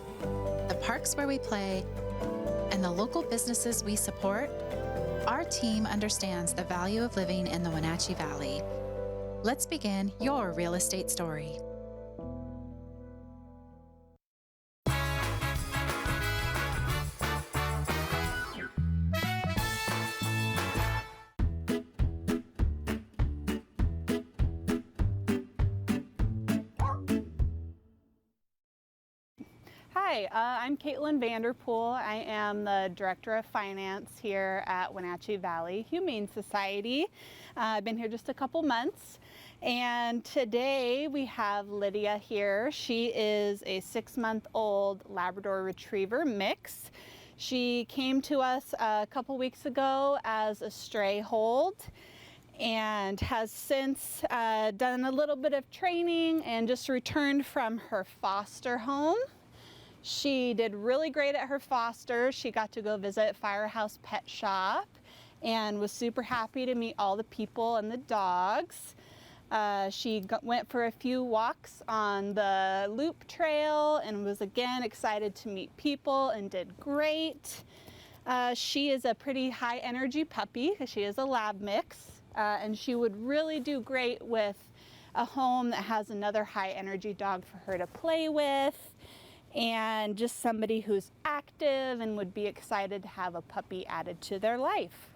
the parks where we play, and the local businesses we support, our team understands the value of living in the Wenatchee Valley. Let's begin your real estate story. Hi, I'm Caitlin Vanderpool. I am the Director of Finance here at Wenatchee Valley Humane Society. I've been here just a couple months, and today we have Lydia here. She is a 6-month-old Labrador Retriever mix. She came to us a couple weeks ago as a stray hold and has since done a little bit of training and just returned from her foster home. She did really great at her foster. She got to go visit Firehouse Pet Shop and was super happy to meet all the people and the dogs. She went for a few walks on the loop trail and was again excited to meet people and did great. She is a pretty high energy puppy because she is a lab mix, and she would really do great with a home that has another high energy dog for her to play with, and just somebody who's active and would be excited to have a puppy added to their life.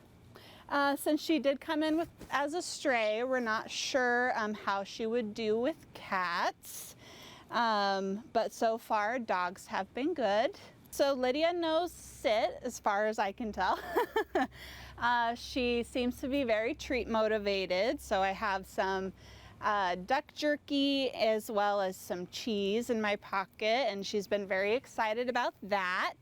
Since she did come in as a stray, we're not sure how she would do with cats, but so far dogs have been good. So Lydia knows sit, as far as I can tell. She seems to be very treat motivated, so I have some duck jerky as well as some cheese in my pocket, and she's been very excited about that.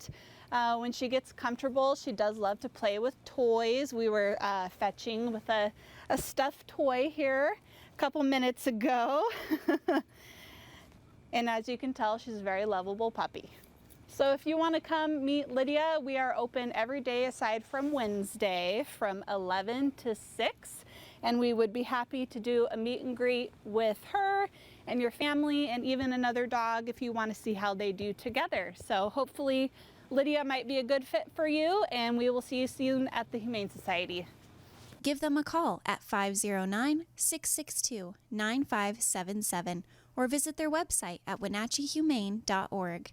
When she gets comfortable, she does love to play with toys. We were fetching with a stuffed toy here a couple minutes ago. And as you can tell, she's a very lovable puppy. So if you want to come meet Lydia, we are open every day aside from Wednesday from 11 to 6. And we would be happy to do a meet and greet with her and your family and even another dog if you want to see how they do together. So hopefully Lydia might be a good fit for you, and we will see you soon at the Humane Society. Give them a call at 509-662-9577 or visit their website at wenatcheehumane.org.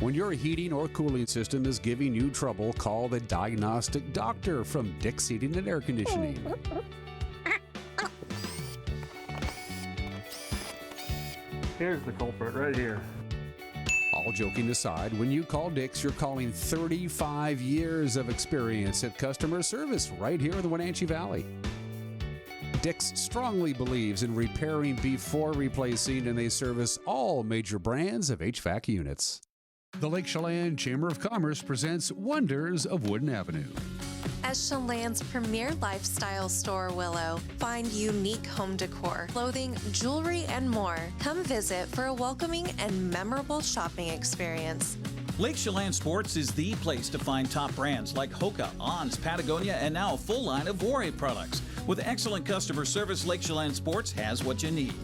When your heating or cooling system is giving you trouble, call the diagnostic doctor from Dick's Heating and Air Conditioning. Here's the culprit right here. All joking aside, when you call Dick's, you're calling 35 years of experience at customer service right here in the Wenatchee Valley. Dick's strongly believes in repairing before replacing, and they service all major brands of HVAC units. The Lake Chelan Chamber of Commerce presents Wonders of Wooden Avenue. As Chelan's premier lifestyle store, Willow, find unique home decor, clothing, jewelry, and more. Come visit for a welcoming and memorable shopping experience. Lake Chelan Sports is the place to find top brands like Hoka, On's, Patagonia, and now a full line of Warrior products. With excellent customer service, Lake Chelan Sports has what you need.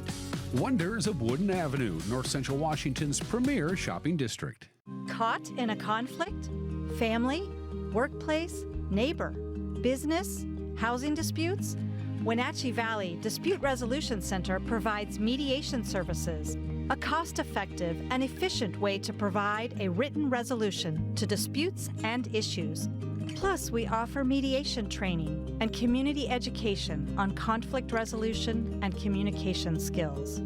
Wonders of Wooden Avenue, North Central Washington's premier shopping district. Caught in a conflict? Family? Workplace? Neighbor? Business? Housing disputes? Wenatchee Valley Dispute Resolution Center provides mediation services, a cost-effective and efficient way to provide a written resolution to disputes and issues. Plus, we offer mediation training and community education on conflict resolution and communication skills.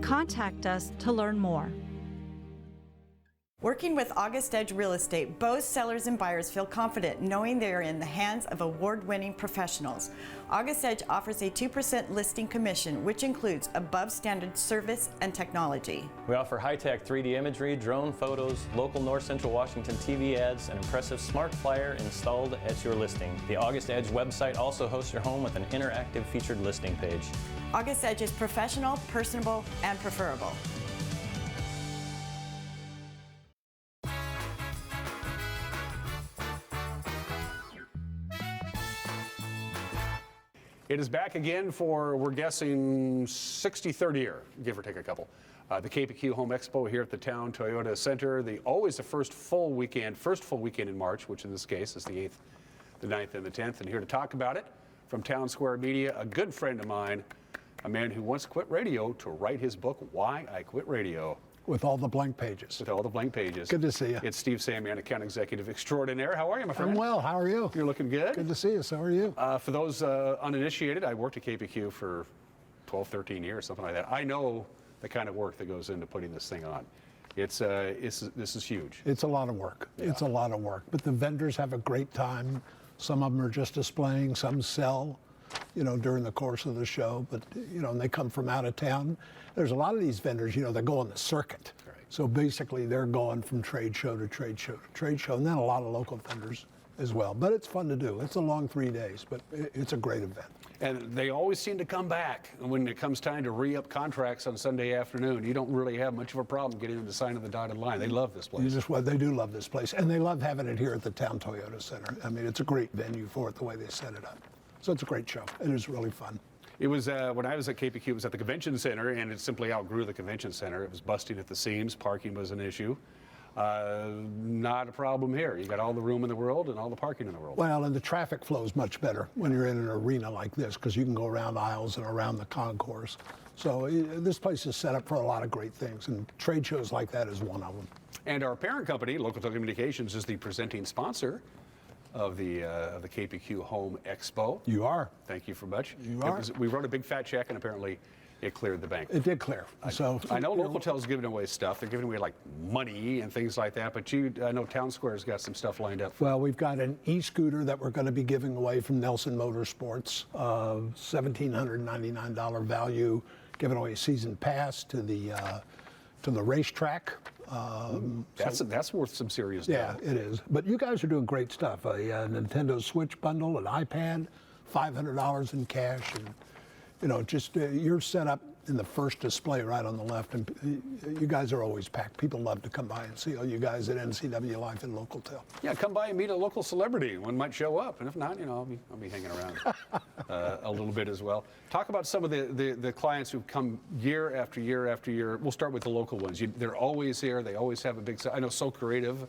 Contact us to learn more. Working with August Edge Real Estate, both sellers and buyers feel confident knowing they are in the hands of award-winning professionals. August Edge offers a 2% listing commission, which includes above-standard service and technology. We offer high-tech 3D imagery, drone photos, local North Central Washington TV ads, and impressive smart flyer installed at your listing. The August Edge website also hosts your home with an interactive featured listing page. August Edge is professional, personable, and preferable. It is back again for, we're guessing, 63rd year, give or take a couple. The KPQ Home Expo here at the Town Toyota Center. Always the first full weekend in March, which in this case is the 8th, the 9th, and the 10th. And here to talk about it from Town Square Media, a good friend of mine, a man who once quit radio to write his book, Why I Quit Radio. With all the blank pages. With all the blank pages. Good to see you. It's Steve Samian, account executive extraordinaire. How are you, my friend? I'm well. How are you? You're looking good. Good to see you. So are you. For those uninitiated, I worked at KPQ for 12, 13 years, something like that. I know the kind of work that goes into putting this thing on. This is huge. It's a lot of work. Yeah. It's a lot of work. But the vendors have a great time. Some of them are just displaying. Some sell, during the course of the show. But, and they come from out of town. There's a lot of these vendors, they go on the circuit. Right. So basically they're going from trade show to trade show to trade show, and then a lot of local vendors as well. But it's fun to do. It's a long 3 days, but it's a great event. And they always seem to come back when it comes time to re-up contracts on Sunday afternoon. You don't really have much of a problem getting them to sign on the dotted line. They love this place. They do love this place, and they love having it here at the Town Toyota Center. I mean, it's a great venue for it, the way they set it up. So it's a great show. It is really fun. It was, when I was at KPQ, it was at the convention center, and it simply outgrew the convention center. It was busting at the seams. Parking was an issue. Not a problem here. You got all the room in the world and all the parking in the world. Well, and the traffic flows much better when you're in an arena like this, because you can go around aisles and around the concourse. So this place is set up for a lot of great things, and trade shows like that is one of them. And our parent company, Local Telecommunications, is the presenting sponsor of the KPQ Home Expo. You are. Thank you very much. You are. We wrote a big fat check, and apparently it cleared the bank. It did clear. I know Localtel's giving away stuff. They're giving away like money and things like that. But I know Town Square's got some stuff lined up. Well, we've got an e-scooter that we're going to be giving away from Nelson Motorsports. $1,799 value. Giving away a season pass to the racetrack. That's worth some serious dough. Yeah, it is. But you guys are doing great stuff. A Nintendo Switch bundle, an iPad, $500 in cash, and you're set up in the first display right on the left, and you guys are always packed. People love to come by and see all you guys at NCW Life and Localtel. Yeah, come by and meet a local celebrity. One might show up, and if not, I'll be hanging around a little bit as well. Talk about some of the clients who've come year after year after year. We'll start with the local ones. They're always here. They always have a big. I know So Creative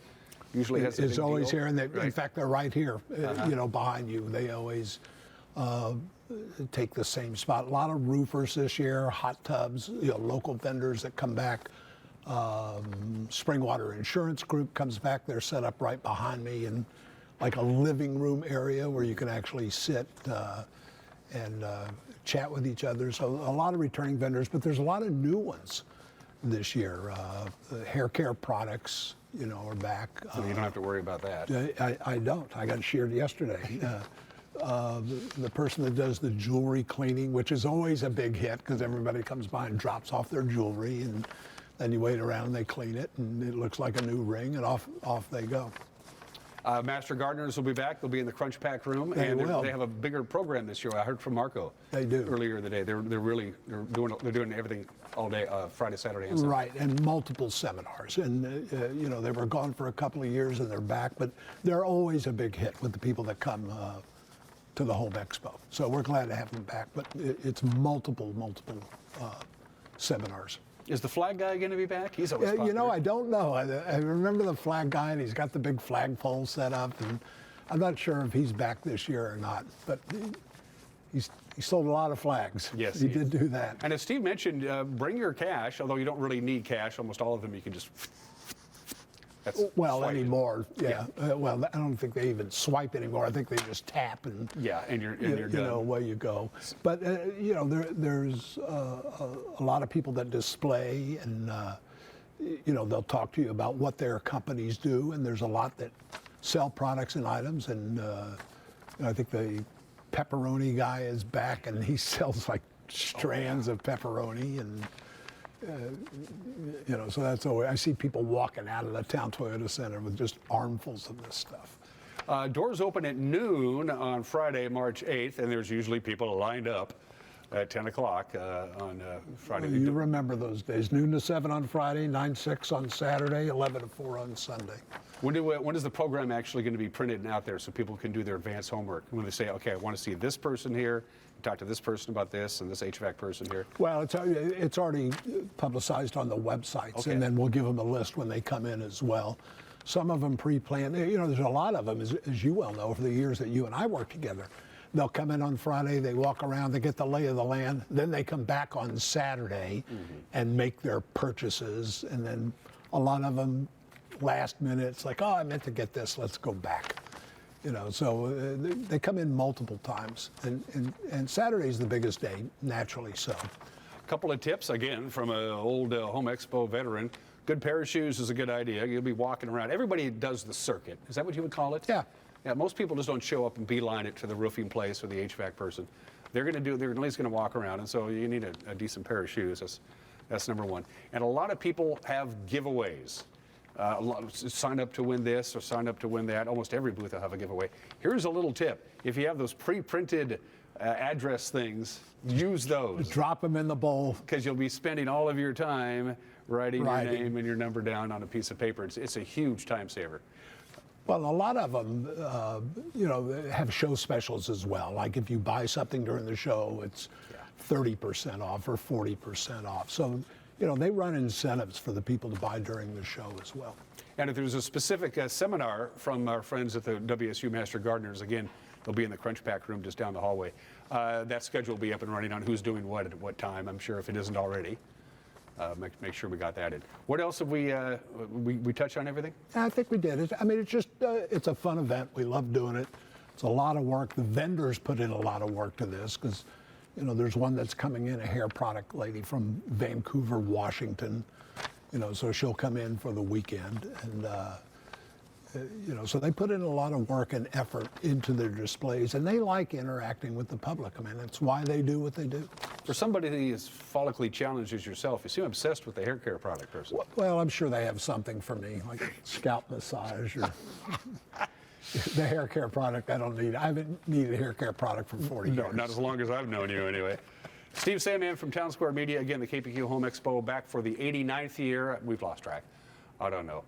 usually has a big deal. It's always here, and right. In fact, they're right here, behind you. They always take the same spot. A lot of roofers this year, hot tubs, local vendors that come back. Springwater Insurance Group comes back. They're set up right behind me in like a living room area where you can actually sit and chat with each other. So a lot of returning vendors, but there's a lot of new ones this year. The hair care products, are back. So you don't have to worry about that. I don't. I got sheared yesterday. The person that does the jewelry cleaning, which is always a big hit because everybody comes by and drops off their jewelry, and then you wait around and they clean it, and it looks like a new ring, and off they go. Master Gardeners will be back. They'll be in the Crunch Pack room, They and will. they have a bigger program this year. I heard from Marco. They do. Earlier in the day. They're doing everything all day, Friday, Saturday, and Sunday. Right, and multiple seminars, and they were gone for a couple of years, and they're back, but they're always a big hit with the people that come to the Home Expo. So we're glad to have them back, but it's multiple seminars. Is the flag guy going to be back? He's always popular. I don't know. I remember the flag guy, and he's got the big flagpole set up, and I'm not sure if he's back this year or not, but he sold a lot of flags. Yes, he did do that. And as Steve mentioned, bring your cash, although you don't really need cash. Almost all of them you can just... swipe. Anymore, yeah. Well, I don't think they even swipe anymore. I think they just tap and and you're done. Away you go. But there's a lot of people that display, and they'll talk to you about what their companies do, and there's a lot that sell products and items, and I think the pepperoni guy is back, and he sells like strands of pepperoni, and so that's always, I see people walking out of the Town Toyota Center with just armfuls of this stuff. Doors open at noon on Friday, March 8th, and there's usually people lined up at 10 o'clock on Friday. You remember those days. Noon to 7 on Friday, 9 to 6 on Saturday, 11 to 4 on Sunday. When is the program actually going to be printed and out there so people can do their advanced homework? When they say, okay, I want to see this person here, talk to this person about this, and this HVAC person here? Well, it's already publicized on the websites, Okay. and then we'll give them a list when they come in as well. Some of them pre-planned. There's a lot of them, as you well know, over the years that you and I worked together. They'll come in on Friday, they walk around, they get the lay of the land, then they come back on Saturday and make their purchases, and then a lot of them last minute, it's like, oh, I meant to get this, let's go back. So they come in multiple times, and Saturday's the biggest day, naturally so. A couple of tips, again, from an old Home Expo veteran. Good pair of shoes is a good idea. You'll be walking around. Everybody does the circuit. Is that what you would call it? Yeah. Yeah, most people just don't show up and beeline it to the roofing place or the HVAC person. They're at least going to walk around, and so you need a decent pair of shoes. That's number one. And a lot of people have giveaways. Sign up to win this or sign up to win that. Almost every booth will have a giveaway. Here's a little tip. If you have those pre-printed address things, use those. Drop them in the bowl. Because you'll be spending all of your time writing your name and your number down on a piece of paper. It's a huge time saver. Well, a lot of them, have show specials as well. Like if you buy something during the show, it's 30% off or 40% off. So, they run incentives for the people to buy during the show as well. And if there's a specific seminar from our friends at the WSU Master Gardeners, again, they'll be in the Crunch Pack room just down the hallway. That schedule will be up and running on who's doing what at what time, I'm sure, if it isn't already. Make sure we got that in. What else have we touched on everything? I think we did. It's just, it's a fun event. We love doing it. It's a lot of work. The vendors put in a lot of work to this because, there's one that's coming in, a hair product lady from Vancouver, Washington, so she'll come in for the weekend. And, so they put in a lot of work and effort into their displays, and they like interacting with the public. That's why they do what they do. For somebody as follically challenged as yourself, you seem obsessed with the hair care product person. Well, I'm sure they have something for me, like scalp massage or the hair care product I don't need. I haven't needed a hair care product for 40 years. No, not as long as I've known you anyway. Steve Sandman from Town Square Media. Again, the KPQ Home Expo back for the 89th year. We've lost track. I don't know.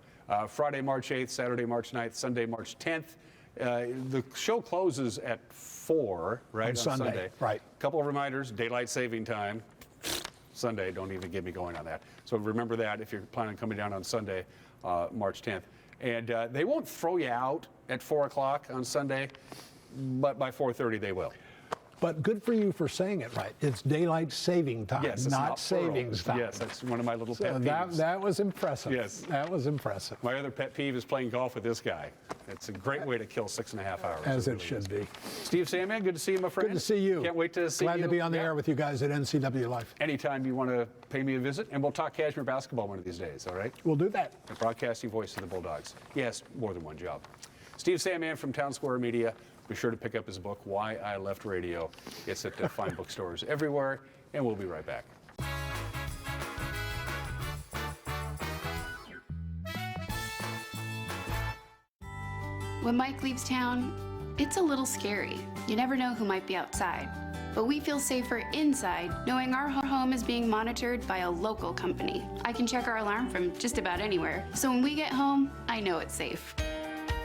Friday, March 8th, Saturday, March 9th, Sunday, March 10th. The show closes at 4, right? On Sunday. Right. Couple of reminders, daylight saving time. Sunday, don't even get me going on that. So remember that if you're planning on coming down on Sunday, March 10th. And they won't throw you out at 4 o'clock on Sunday, but by 4:30 they will. But good for you for saying it right. It's daylight saving time, yes, it's not savings time. Yes, that's one of my little So pet peeves. that was impressive. Yes. That was impressive. My other pet peeve is playing golf with this guy. It's a great way to kill 6.5 hours. As it really should is. be. Steve Sandman, good to see you, my friend. Good to see you. Can't wait to see Glad you. to be on the air with you guys at NCW Life. Anytime you want to pay me a visit, and we'll talk Cashmere basketball one of these days, all right? We'll do that. The broadcasting voice of the Bulldogs. Yes, more than one job. Steve Sandman from Town Square Media. Be sure to pick up his book, Why I Left Radio. It's at fine bookstores everywhere, and we'll be right back. When Mike leaves town, it's a little scary. You never know who might be outside. But we feel safer inside, knowing our home is being monitored by a local company. I can check our alarm from just about anywhere. So when we get home, I know it's safe.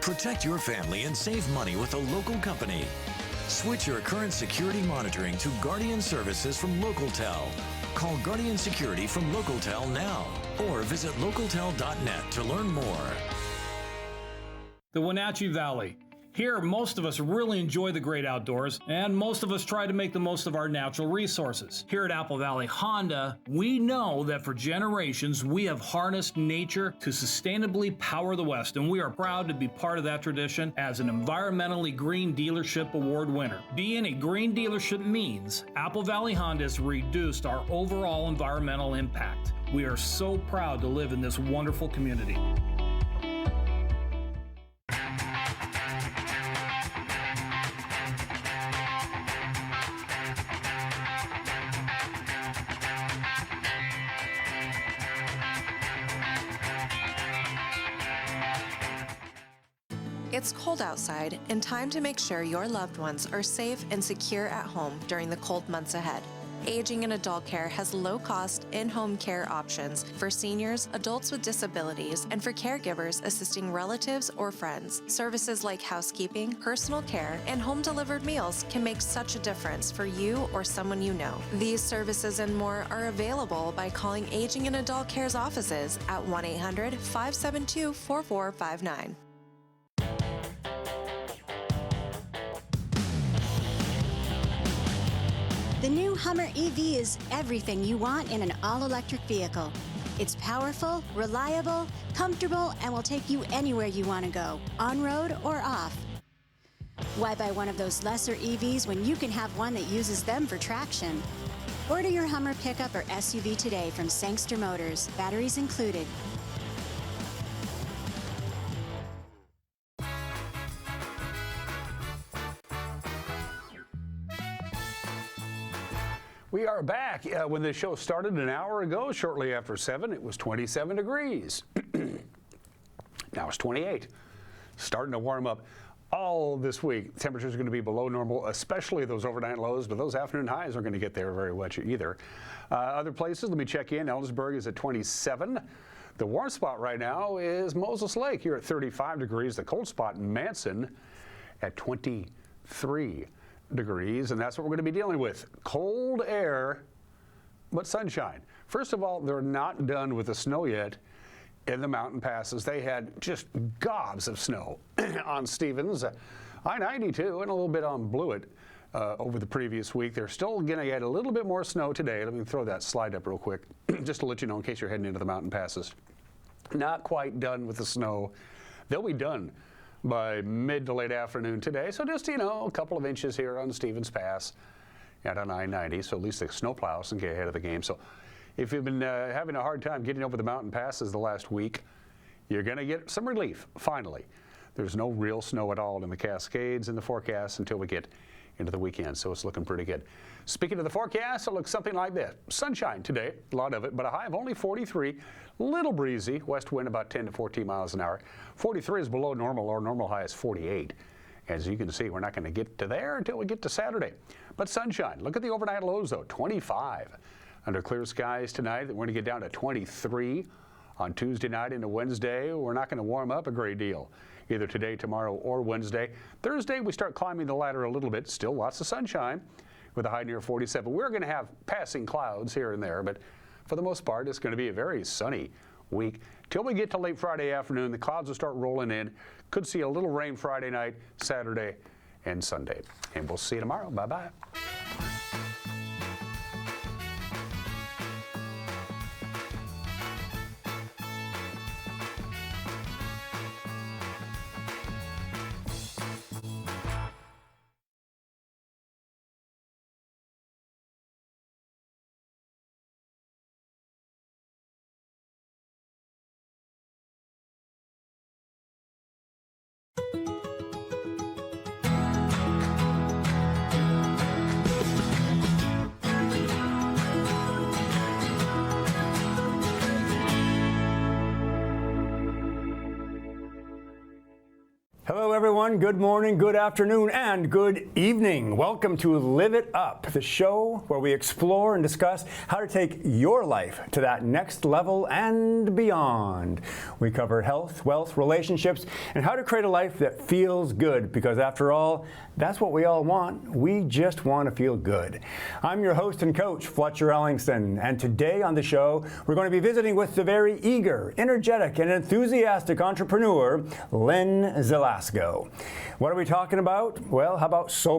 Protect your family and save money with a local company. Switch your current security monitoring to Guardian Services from LocalTel. Call Guardian Security from LocalTel now, or visit localtel.net to learn more. The Wenatchee Valley. Here, most of us really enjoy the great outdoors, and most of us try to make the most of our natural resources. Here at Apple Valley Honda, we know that for generations, we have harnessed nature to sustainably power the West, and we are proud to be part of that tradition as an environmentally green dealership award winner. Being a green dealership means Apple Valley Honda has reduced our overall environmental impact. We are so proud to live in this wonderful community. It's cold outside and time to make sure your loved ones are safe and secure at home during the cold months ahead. Aging and Adult Care has low-cost in-home care options for seniors, adults with disabilities, and for caregivers assisting relatives or friends. Services like housekeeping, personal care, and home-delivered meals can make such a difference for you or someone you know. These services and more are available by calling Aging and Adult Care's offices at 1-800-572-4459. The new Hummer EV is everything you want in an all-electric vehicle. It's powerful, reliable, comfortable, and will take you anywhere you want to go, on-road or off. Why buy one of those lesser EVs when you can have one that uses them for traction? Order your Hummer pickup or SUV today from Sangster Motors, batteries included. We are back. When the show started an hour ago, shortly after 7, it was 27 degrees. Now it's 28. Starting to warm up all this week. Temperatures are going to be below normal, especially those overnight lows, but those afternoon highs aren't going to get there very much either. Other places, let me check in. Ellisburg is at 27. The warm spot right now is Moses Lake. You're at 35 degrees. The cold spot in Manson at 23 degrees, and that's what we're going to be dealing with. Cold air, but sunshine. First of all, they're not done with the snow yet in the mountain passes. They had just gobs of snow on Stevens, I-92, and a little bit on Blewett over the previous week. They're still going to get a little bit more snow today. Let me throw that slide up real quick, just to let you know in case you're heading into the mountain passes. Not quite done with the snow. They'll be done by mid to late afternoon today. So just, a couple of inches here on Stevens Pass and on I-90. So at least the snowplows can get ahead of the game. So if you've been having a hard time getting over the mountain passes the last week, you're going to get some relief, finally. There's no real snow at all in the Cascades in the forecast until we get into the weekend. So it's looking pretty good. Speaking of the forecast, it looks something like this. Sunshine today, a lot of it, but a high of only 43. Little breezy, west wind about 10 to 14 miles an hour. 43 is below normal. Our normal high is 48. As you can see, we're not going to get to there until we get to Saturday. But sunshine. Look at the overnight lows, though, 25. Under clear skies tonight, we're going to get down to 23. On Tuesday night into Wednesday, we're not going to warm up a great deal, either today, tomorrow, or Wednesday. Thursday, we start climbing the ladder a little bit. Still lots of sunshine with a high near 47. We're going to have passing clouds here and there, but for the most part, it's going to be a very sunny week. Till we get to late Friday afternoon, the clouds will start rolling in. Could see a little rain Friday night, Saturday, and Sunday. And we'll see you tomorrow. Bye-bye. Hello, everyone. Good morning, good afternoon, and good evening. Welcome to Live It Up, the show where we explore and discuss how to take your life to that next level and beyond. We cover health, wealth, relationships, and how to create a life that feels good, because after all, that's what we all want. We just want to feel good. I'm your host and coach, Fletcher Ellingston, and today on the show, we're going to be visiting with the very eager, energetic, and enthusiastic entrepreneur, Lynn Zelasco. What are we talking about? Well, how about soul